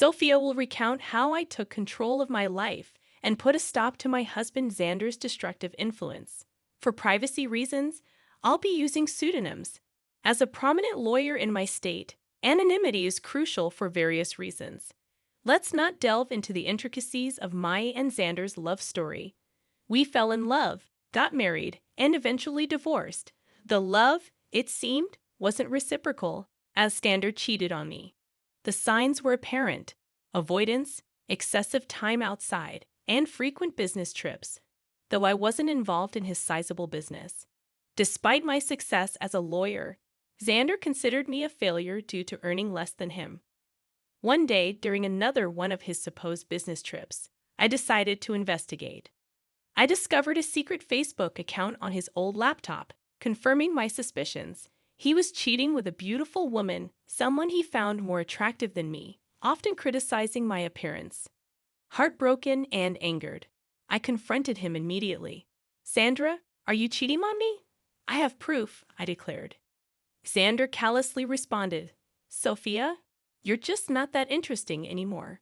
Sophia will recount how I took control of my life and put a stop to my husband Xander's destructive influence. For privacy reasons, I'll be using pseudonyms. As a prominent lawyer in my state, anonymity is crucial for various reasons. Let's not delve into the intricacies of my and Xander's love story. We fell in love, got married, and eventually divorced. The love, it seemed, wasn't reciprocal, as Xander cheated on me. The signs were apparent: avoidance, excessive time outside, and frequent business trips, though I wasn't involved in his sizable business. Despite my success as a lawyer, Xander considered me a failure due to earning less than him. One day, during another one of his supposed business trips, I decided to investigate. I discovered a secret Facebook account on his old laptop, confirming my suspicions. He was cheating with a beautiful woman, someone he found more attractive than me, often criticizing my appearance. Heartbroken and angered, I confronted him immediately. "Sandra, are you cheating on me?" "I have proof," I declared. Xander callously responded, "Sophia, you're just not that interesting anymore.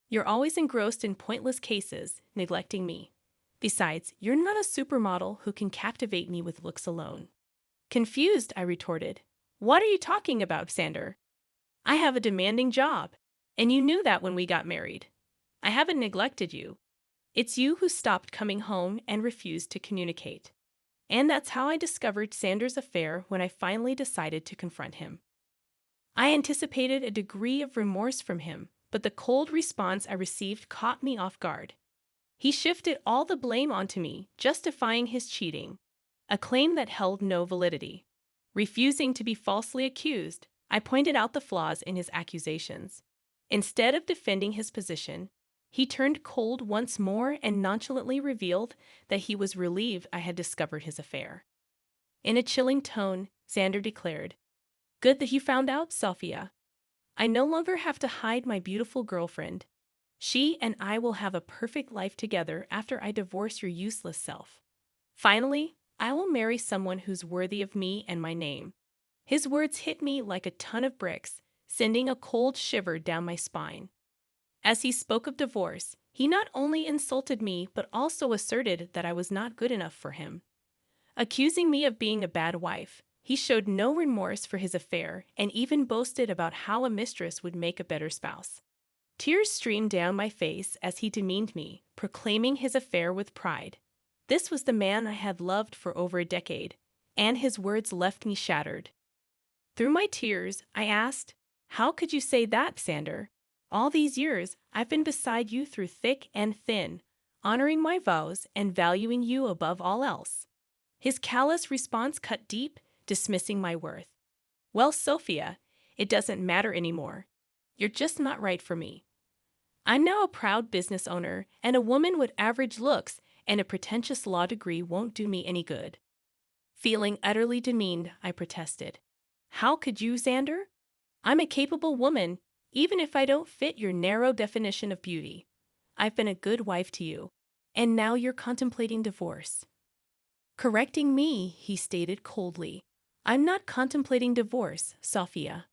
You're always engrossed in pointless cases, neglecting me. Besides, you're not a supermodel who can captivate me with looks alone." Confused, I retorted, "What are you talking about, Xander? I have a demanding job, and you knew that when we got married. I haven't neglected you. It's you who stopped coming home and refused to communicate." And that's how I discovered Xander's affair when I finally decided to confront him. I anticipated a degree of remorse from him, but the cold response I received caught me off guard. He shifted all the blame onto me, justifying his cheating, a claim that held no validity. Refusing to be falsely accused, I pointed out the flaws in his accusations. Instead of defending his position, he turned cold once more and nonchalantly revealed that he was relieved I had discovered his affair. In a chilling tone, Xander declared, "Good that you found out, Sophia. I no longer have to hide my beautiful girlfriend. She and I will have a perfect life together after I divorce your useless self. Finally, I will marry someone who's worthy of me and my name." His words hit me like a ton of bricks, sending a cold shiver down my spine. As he spoke of divorce, he not only insulted me but also asserted that I was not good enough for him. Accusing me of being a bad wife, he showed no remorse for his affair and even boasted about how a mistress would make a better spouse. Tears streamed down my face as he demeaned me, proclaiming his affair with pride. This was the man I had loved for over a decade, and his words left me shattered. Through my tears, I asked, "How could you say that, Xander? All these years, I've been beside you through thick and thin, honoring my vows and valuing you above all else." His callous response cut deep, dismissing my worth. "Well, Sophia, it doesn't matter anymore. You're just not right for me. I'm now a proud business owner, and a woman with average looks and a pretentious law degree won't do me any good." Feeling utterly demeaned, I protested. "How could you, Xander? I'm a capable woman, even if I don't fit your narrow definition of beauty. I've been a good wife to you, and now you're contemplating divorce." Correcting me, he stated coldly, "I'm not contemplating divorce, Sophia.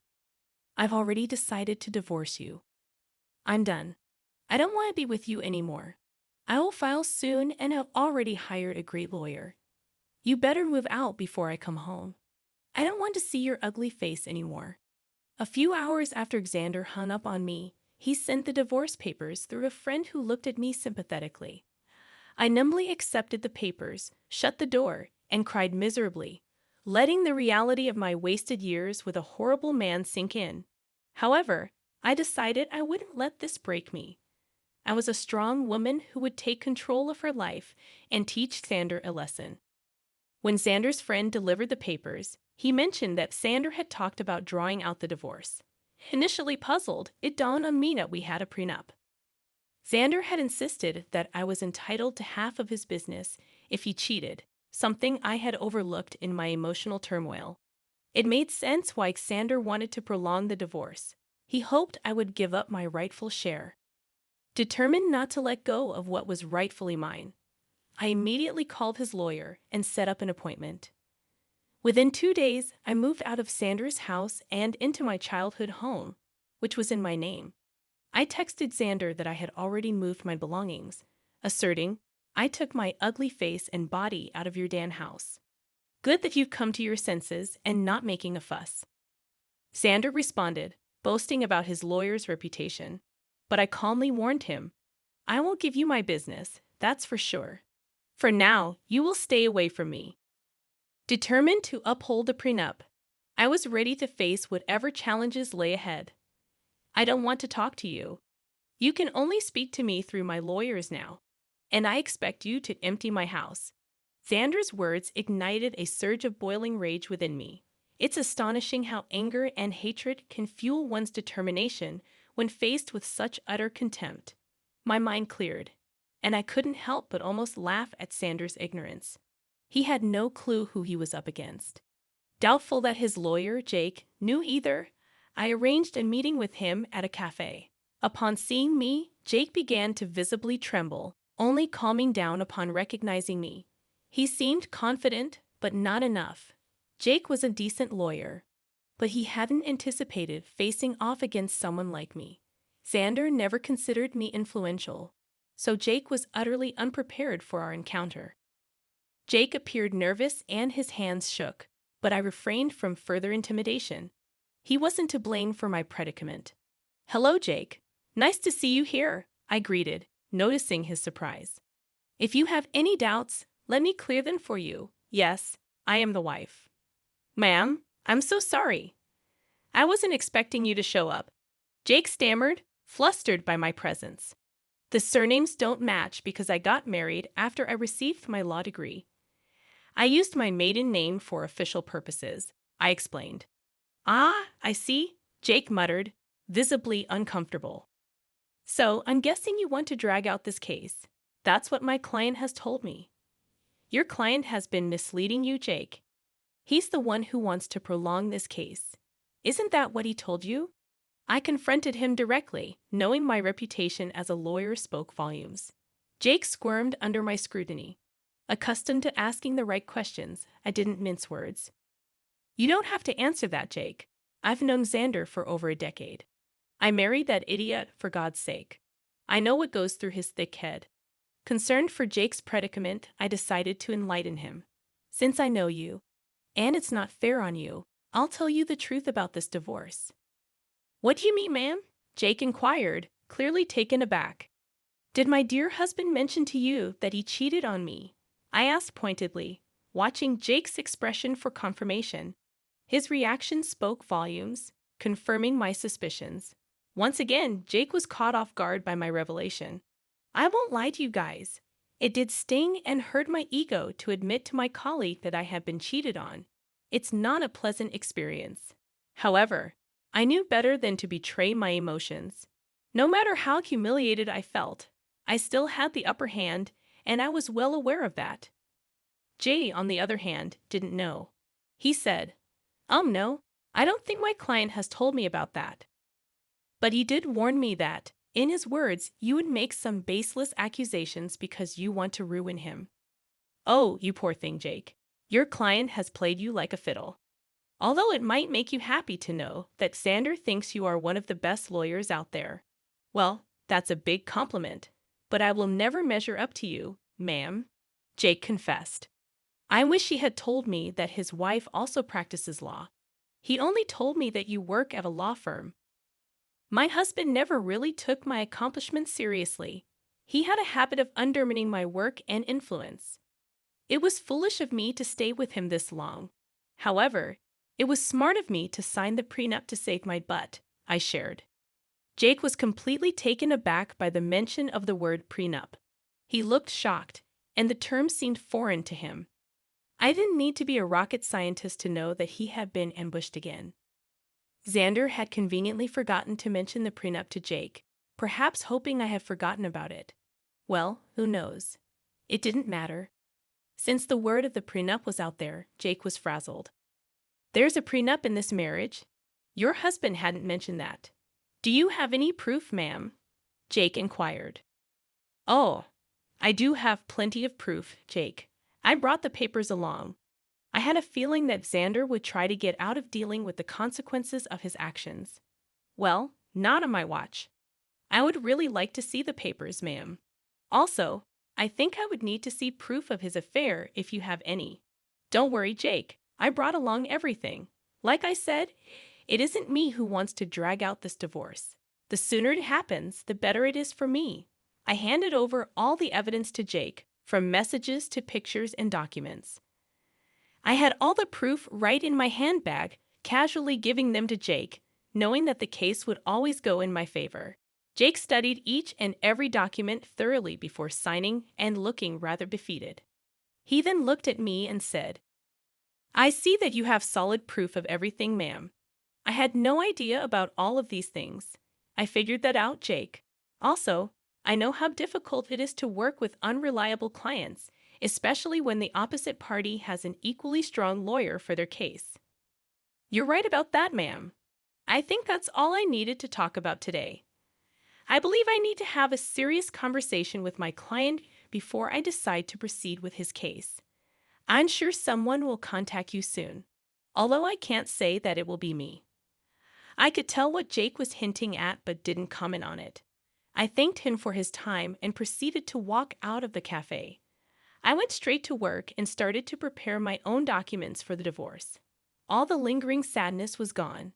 I've already decided to divorce you. I'm done. I don't want to be with you anymore. I will file soon and have already hired a great lawyer. You better move out before I come home. I don't want to see your ugly face anymore." A few hours after Xander hung up on me, he sent the divorce papers through a friend who looked at me sympathetically. I numbly accepted the papers, shut the door, and cried miserably, letting the reality of my wasted years with a horrible man sink in. However, I decided I wouldn't let this break me. I was a strong woman who would take control of her life and teach Xander a lesson. When Xander's friend delivered the papers, he mentioned that Xander had talked about drawing out the divorce. Initially puzzled, it dawned on me that we had a prenup. Xander had insisted that I was entitled to half of his business if he cheated, something I had overlooked in my emotional turmoil. It made sense why Xander wanted to prolong the divorce. He hoped I would give up my rightful share. Determined not to let go of what was rightfully mine, I immediately called his lawyer and set up an appointment. Within 2 days, I moved out of Xander's house and into my childhood home, which was in my name. I texted Xander that I had already moved my belongings, asserting, I took my ugly face and body out of your Dan house. Good that you've come to your senses and not making a fuss. Xander responded, boasting about his lawyer's reputation. But I calmly warned him, I won't give you my business, that's for sure. For now, you will stay away from me. Determined to uphold the prenup, I was ready to face whatever challenges lay ahead. I don't want to talk to you. You can only speak to me through my lawyers now, and I expect you to empty my house. Xander's words ignited a surge of boiling rage within me. It's astonishing how anger and hatred can fuel one's determination when faced with such utter contempt. My mind cleared, and I couldn't help but almost laugh at Xander's ignorance. He had no clue who he was up against. Doubtful that his lawyer, Jake, knew either, I arranged a meeting with him at a cafe. Upon seeing me, Jake began to visibly tremble, only calming down upon recognizing me. He seemed confident, but not enough. Jake was a decent lawyer, but he hadn't anticipated facing off against someone like me. Xander never considered me influential, so Jake was utterly unprepared for our encounter. Jake appeared nervous and his hands shook, but I refrained from further intimidation. He wasn't to blame for my predicament. Hello, Jake. Nice to see you here, I greeted, noticing his surprise. If you have any doubts, let me clear them for you. Yes, I am the wife. Ma'am, I'm so sorry. I wasn't expecting you to show up. Jake stammered, flustered by my presence. The surnames don't match because I got married after I received my law degree. I used my maiden name for official purposes, I explained. Ah, I see, Jake muttered, visibly uncomfortable. So I'm guessing you want to drag out this case. That's what my client has told me. Your client has been misleading you, Jake. He's the one who wants to prolong this case. Isn't that what he told you? I confronted him directly, knowing my reputation as a lawyer spoke volumes. Jake squirmed under my scrutiny. Accustomed to asking the right questions, I didn't mince words. You don't have to answer that, Jake. I've known Xander for over a decade. I married that idiot for God's sake. I know what goes through his thick head. Concerned for Jake's predicament, I decided to enlighten him. Since I know you, and it's not fair on you, I'll tell you the truth about this divorce. What do you mean, ma'am? Jake inquired, clearly taken aback. Did my dear husband mention to you that he cheated on me? I asked pointedly, watching Jake's expression for confirmation. His reaction spoke volumes, confirming my suspicions. Once again, Jake was caught off guard by my revelation. I won't lie to you guys. It did sting and hurt my ego to admit to my colleague that I had been cheated on. It's not a pleasant experience. However, I knew better than to betray my emotions. No matter how humiliated I felt, I still had the upper hand, and I was well aware of that. Jay, on the other hand, didn't know. He said, no, I don't think my client has told me about that. But he did warn me that, in his words, you would make some baseless accusations because you want to ruin him. Oh, you poor thing, Jake. Your client has played you like a fiddle. Although it might make you happy to know that Xander thinks you are one of the best lawyers out there. Well, that's a big compliment, but I will never measure up to you, ma'am, Jake confessed. I wish he had told me that his wife also practices law. He only told me that you work at a law firm. My husband never really took my accomplishments seriously. He had a habit of undermining my work and influence. It was foolish of me to stay with him this long. However, it was smart of me to sign the prenup to save my butt, I shared. Jake was completely taken aback by the mention of the word prenup. He looked shocked, and the term seemed foreign to him. I didn't need to be a rocket scientist to know that he had been ambushed again. Xander had conveniently forgotten to mention the prenup to Jake, perhaps hoping I had forgotten about it. Well, who knows? It didn't matter. Since the word of the prenup was out there, Jake was frazzled. There's a prenup in this marriage. Your husband hadn't mentioned that. Do you have any proof, ma'am? Jake inquired. Oh, I do have plenty of proof, Jake. I brought the papers along. I had a feeling that Xander would try to get out of dealing with the consequences of his actions. Well, not on my watch. I would really like to see the papers, ma'am. Also, I think I would need to see proof of his affair if you have any. Don't worry, Jake. I brought along everything. Like I said, it isn't me who wants to drag out this divorce. The sooner it happens, the better it is for me. I handed over all the evidence to Jake, from messages to pictures and documents. I had all the proof right in my handbag, casually giving them to Jake, knowing that the case would always go in my favor. Jake studied each and every document thoroughly before signing and looking rather defeated. He then looked at me and said, "I see that you have solid proof of everything, ma'am. I had no idea about all of these things. I figured that out, Jake. Also, I know how difficult it is to work with unreliable clients, especially when the opposite party has an equally strong lawyer for their case." "You're right about that, ma'am. I think that's all I needed to talk about today. I believe I need to have a serious conversation with my client before I decide to proceed with his case. I'm sure someone will contact you soon, although I can't say that it will be me." I could tell what Jake was hinting at but didn't comment on it. I thanked him for his time and proceeded to walk out of the cafe. I went straight to work and started to prepare my own documents for the divorce. All the lingering sadness was gone.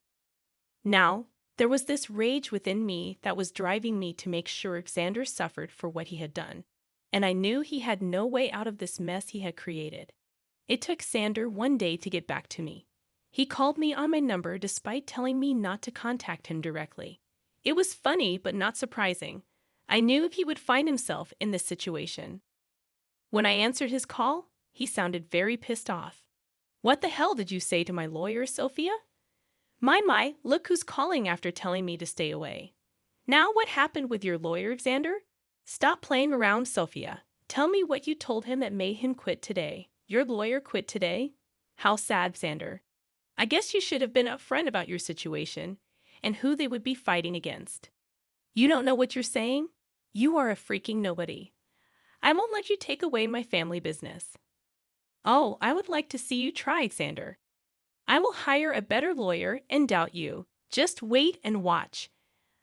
Now, there was this rage within me that was driving me to make sure Xander suffered for what he had done, and I knew he had no way out of this mess he had created. It took Xander one day to get back to me. He called me on my number despite telling me not to contact him directly. It was funny but not surprising. I knew he would find himself in this situation. When I answered his call, he sounded very pissed off. "What the hell did you say to my lawyer, Sophia?" My, look who's calling after telling me to stay away. "Now what happened with your lawyer, Xander? Stop playing around, Sophia. Tell me what you told him that made him quit today. Your lawyer quit today? How sad, Xander. I guess you should have been upfront about your situation and who they would be fighting against. You don't know what you're saying? You are a freaking nobody. I won't let you take away my family business." "Oh, I would like to see you try, Xander. I will hire a better lawyer and doubt you. Just wait and watch.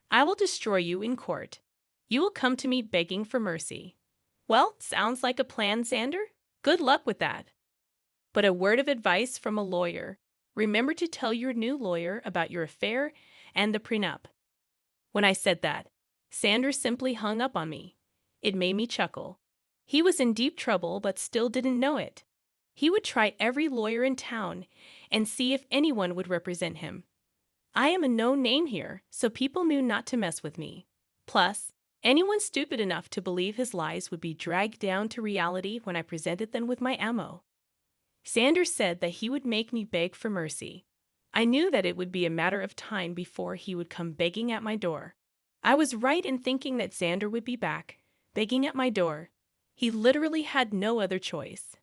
I will destroy you in court. You will come to me begging for mercy." "Well, sounds like a plan, Xander. Good luck with that. But a word of advice from a lawyer. Remember to tell your new lawyer about your affair and the prenup." When I said that, Xander simply hung up on me. It made me chuckle. He was in deep trouble but still didn't know it. He would try every lawyer in town and see if anyone would represent him. I am a known name here, so people knew not to mess with me. Plus, anyone stupid enough to believe his lies would be dragged down to reality when I presented them with my ammo. Xander said that he would make me beg for mercy. I knew that it would be a matter of time before he would come begging at my door. I was right in thinking that Xander would be back, begging at my door. He literally had no other choice.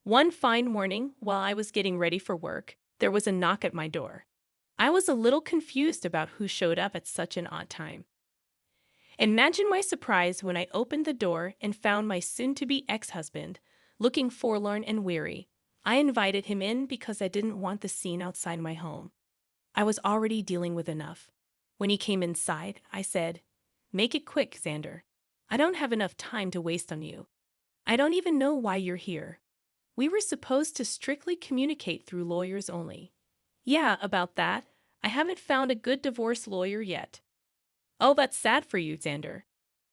One fine morning, while I was getting ready for work, there was a knock at my door. I was a little confused about who showed up at such an odd time. Imagine my surprise when I opened the door and found my soon-to-be ex-husband, looking forlorn and weary. I invited him in because I didn't want the scene outside my home. I was already dealing with enough. When he came inside, I said, "Make it quick, Xander. I don't have enough time to waste on you. I don't even know why you're here. We were supposed to strictly communicate through lawyers only." "Yeah, about that. I haven't found a good divorce lawyer yet." "Oh, that's sad for you, Xander.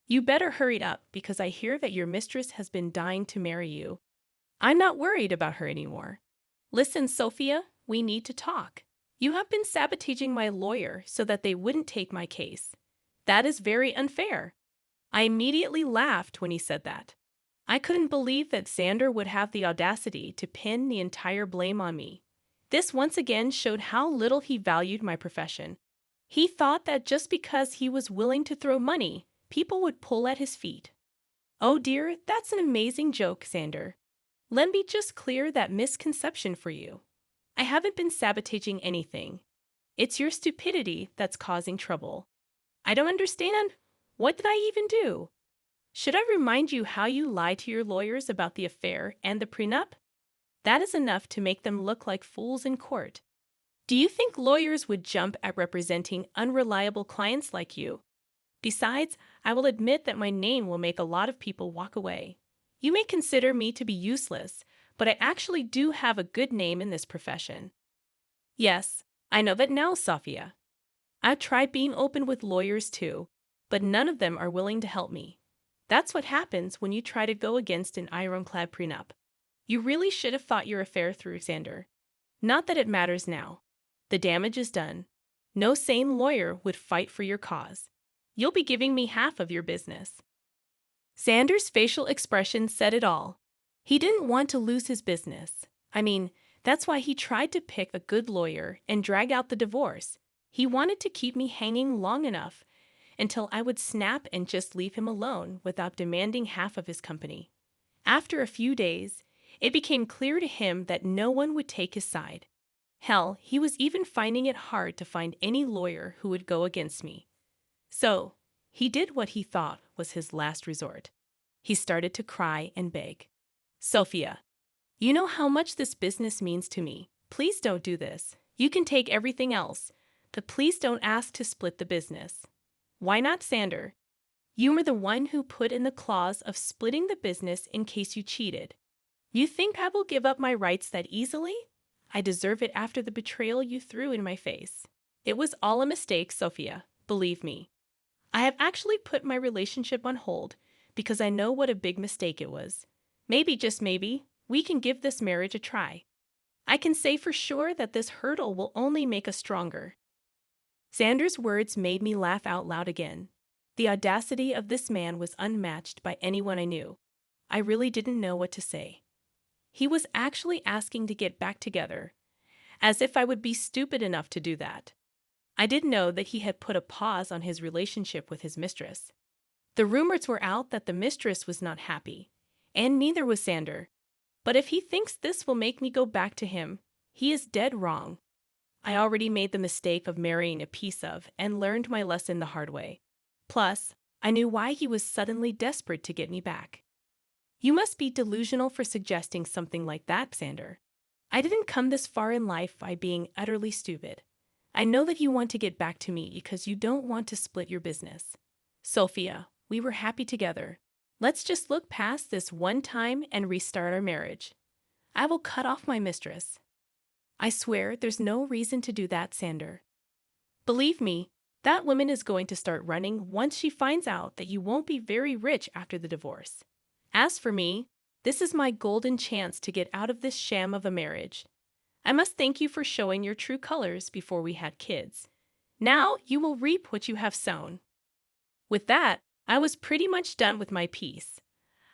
You better hurry up because I hear that your mistress has been dying to marry you. I'm not worried about her anymore. Listen, Sophia, we need to talk. You have been sabotaging my lawyer so that they wouldn't take my case. That is very unfair." I immediately laughed when he said that. I couldn't believe that Xander would have the audacity to pin the entire blame on me. This once again showed how little he valued my profession. He thought that just because he was willing to throw money, people would pull at his feet. Oh dear, that's an amazing joke, Xander. Let me just clear that misconception for you. I haven't been sabotaging anything. It's your stupidity that's causing trouble. I don't understand. What did I even do? Should I remind you how you lied to your lawyers about the affair and the prenup? That is enough to make them look like fools in court. Do you think lawyers would jump at representing unreliable clients like you? Besides, I will admit that my name will make a lot of people walk away. You may consider me to be useless, but I actually do have a good name in this profession. Yes, I know that now, Sophia. I've tried being open with lawyers too, but none of them are willing to help me. That's what happens when you try to go against an ironclad prenup. You really should have thought your affair through, Xander. Not that it matters now. The damage is done. No sane lawyer would fight for your cause. You'll be giving me half of your business. Xander's facial expression said it all. He didn't want to lose his business. I mean, that's why he tried to pick a good lawyer and drag out the divorce. He wanted to keep me hanging long enough until I would snap and just leave him alone without demanding half of his company. After a few days, it became clear to him that no one would take his side. Hell, he was even finding it hard to find any lawyer who would go against me. So, he did what he thought was his last resort. He started to cry and beg. Sophia, you know how much this business means to me. Please don't do this. You can take everything else, but please don't ask to split the business. Why not, Xander? You were the one who put in the clause of splitting the business in case you cheated. You think I will give up my rights that easily? I deserve it after the betrayal you threw in my face. It was all a mistake, Sophia. Believe me. I have actually put my relationship on hold because I know what a big mistake it was. Maybe, just maybe, we can give this marriage a try. I can say for sure that this hurdle will only make us stronger. Xander's words made me laugh out loud again. The audacity of this man was unmatched by anyone I knew. I really didn't know what to say. He was actually asking to get back together, as if I would be stupid enough to do that. I did know that he had put a pause on his relationship with his mistress. The rumors were out that the mistress was not happy, and neither was Xander. But if he thinks this will make me go back to him, he is dead wrong. I already made the mistake of marrying a piece of and learned my lesson the hard way. Plus, I knew why he was suddenly desperate to get me back. You must be delusional for suggesting something like that, Xander. I didn't come this far in life by being utterly stupid. I know that you want to get back to me because you don't want to split your business. Sophia, we were happy together. Let's just look past this one time and restart our marriage. I will cut off my mistress. I swear there's no reason to do that, Xander. Believe me, that woman is going to start running once she finds out that you won't be very rich after the divorce. As for me, this is my golden chance to get out of this sham of a marriage. I must thank you for showing your true colors before we had kids. Now you will reap what you have sown. With that, I was pretty much done with my piece.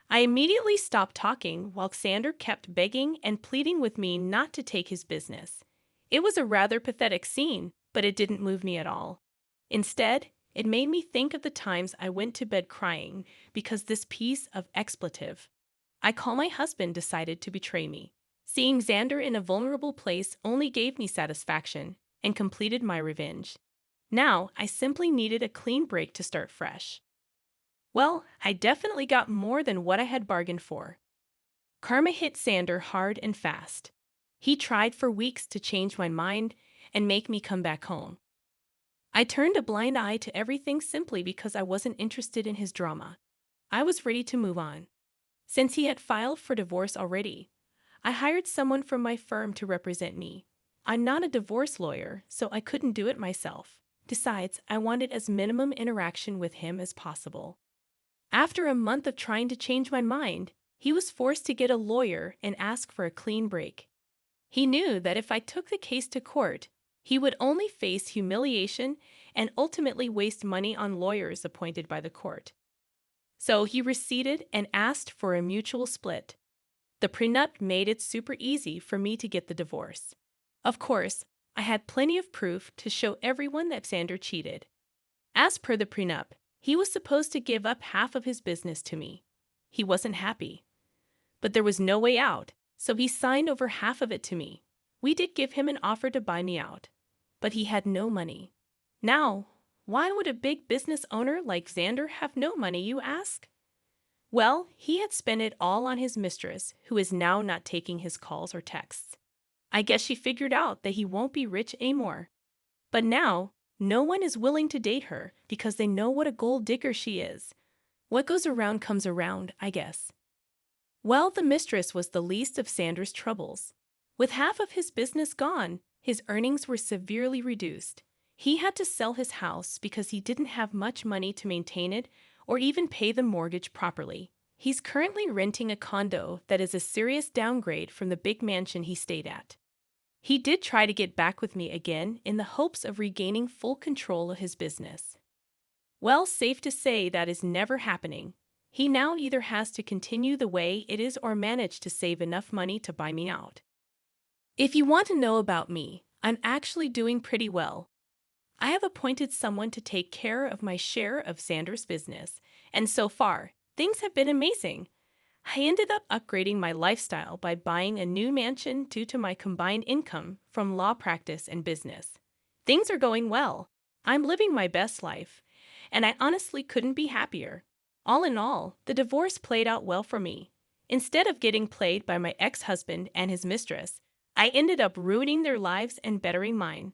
I immediately stopped talking while Xander kept begging and pleading with me not to take his business. It was a rather pathetic scene, but it didn't move me at all. Instead, it made me think of the times I went to bed crying because this piece of expletive I call my husband decided to betray me. Seeing Xander in a vulnerable place only gave me satisfaction and completed my revenge. Now, I simply needed a clean break to start fresh. Well, I definitely got more than what I had bargained for. Karma hit Xander hard and fast. He tried for weeks to change my mind and make me come back home. I turned a blind eye to everything simply because I wasn't interested in his drama. I was ready to move on. Since he had filed for divorce already, I hired someone from my firm to represent me. I'm not a divorce lawyer, so I couldn't do it myself. Besides, I wanted as minimum interaction with him as possible. After a month of trying to change my mind, he was forced to get a lawyer and ask for a clean break. He knew that if I took the case to court, he would only face humiliation and ultimately waste money on lawyers appointed by the court. So he receded and asked for a mutual split. The prenup made it super easy for me to get the divorce. Of course, I had plenty of proof to show everyone that Xander cheated. As per the prenup, he was supposed to give up half of his business to me. He wasn't happy. But there was no way out, so he signed over half of it to me. We did give him an offer to buy me out, but he had no money. Now, why would a big business owner like Xander have no money, you ask? Well, he had spent it all on his mistress, who is now not taking his calls or texts. I guess she figured out that he won't be rich anymore. But now, No one is willing to date her because they know what a gold digger she is. What goes around comes around, I guess. Well, the mistress was the least of Sanders' troubles. With half of his business gone, his earnings were severely reduced. He had to sell his house because he didn't have much money to maintain it or even pay the mortgage properly. He's currently renting a condo that is a serious downgrade from the big mansion he stayed at. He did try to get back with me again in the hopes of regaining full control of his business. Well, safe to say that is never happening. He now either has to continue the way it is or manage to save enough money to buy me out. If you want to know about me, I'm actually doing pretty well. I have appointed someone to take care of my share of Sanders' business, and so far, things have been amazing. I ended up upgrading my lifestyle by buying a new mansion due to my combined income from law practice and business. Things are going well. I'm living my best life, and I honestly couldn't be happier. All in all, the divorce played out well for me. Instead of getting played by my ex-husband and his mistress, I ended up ruining their lives and bettering mine.